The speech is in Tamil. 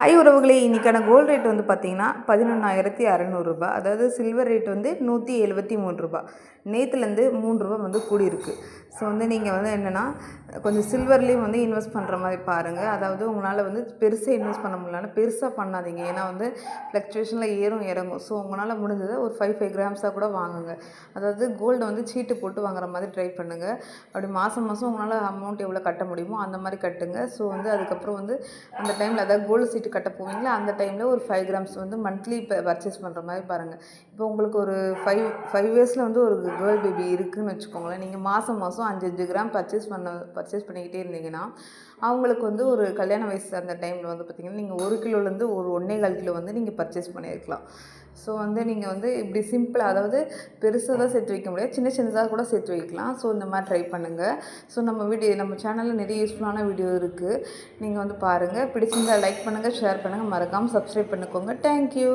ஐ உறவுகளே, இன்றைக்கான கோல்டு ரேட் வந்து பார்த்திங்கன்னா 11,600 ரூபா. அதாவது சில்வர் ரேட் வந்து 173 ரூபா. நேற்றுலேருந்து 3 ரூபா வந்து கூடியிருக்கு. ஸோ வந்து நீங்கள் வந்து என்னென்னா கொஞ்சம் சில்வர்லேயும் வந்து இன்வெஸ்ட் பண்ணுற மாதிரி பாருங்கள். அதாவது உங்களால் வந்து பெருசாக இன்வெஸ்ட் பண்ண முடியலன்னா பெருசாக பண்ணாதீங்க. ஏன்னா வந்து ஃப்ளக்சுவேஷனில் ஏறும் இறங்கும். ஸோ உங்களால் முடிஞ்சதை ஒரு 5 கிராம்ஸாக கூட வாங்குங்க. அதாவது கோல்டு வந்து சீட்டு போட்டு வாங்குற மாதிரி ட்ரை பண்ணுங்கள். அப்படி மாதம் மாதம் உங்களால் அமௌண்ட் எவ்வளோ கட்ட முடியுமோ அந்த மாதிரி கட்டுங்க. ஸோ வந்து அதுக்கப்புறம் வந்து அந்த டைமில் அதாவது கோல்டு சீட்டு கட்ட போவீங்களா அந்த டைமில் ஒரு 5 கிராம்ஸ் வந்து மந்த்லி பர்ச்சேஸ் பண்ணுற மாதிரி பாருங்கள். இப்போ உங்களுக்கு ஒரு 5 இயர்ஸில் வந்து ஒரு கேர்ள் பேபி இருக்குதுன்னு வச்சுக்கோங்களேன். நீங்கள் மாதம் 5 கிராம் பர்ச்சேஸ் பண்ணிக்கிட்டே இருந்தீங்கன்னா அவங்களுக்கு வந்து ஒரு கல்யாண வயசு அந்த டைமில் வந்து பார்த்திங்கன்னா நீங்கள் 1 கிலோலேருந்து ஒரு 1.25 கிலோ வந்து நீங்கள் பர்ச்சேஸ் பண்ணியிருக்கலாம். ஸோ வந்து நீங்கள் வந்து இப்படி சிம்பிளாக, அதாவது பெருசாக தான் சேர்த்து வைக்க முடியாது, சின்ன சின்னதாக கூட சேர்த்து வைக்கலாம். ஸோ இந்த மாதிரி ட்ரை பண்ணுங்கள். ஸோ நம்ம சேனலில் நிறைய யூஸ்ஃபுல்லான வீடியோ இருக்குது. நீங்கள் வந்து பாருங்கள். பிடிச்சிருந்தால் லைக் பண்ணுங்கள், ஷேர் பண்ணுங்கள், மறக்காமல் சப்ஸ்கிரைப் பண்ணிக்கோங்க. தேங்க்யூ.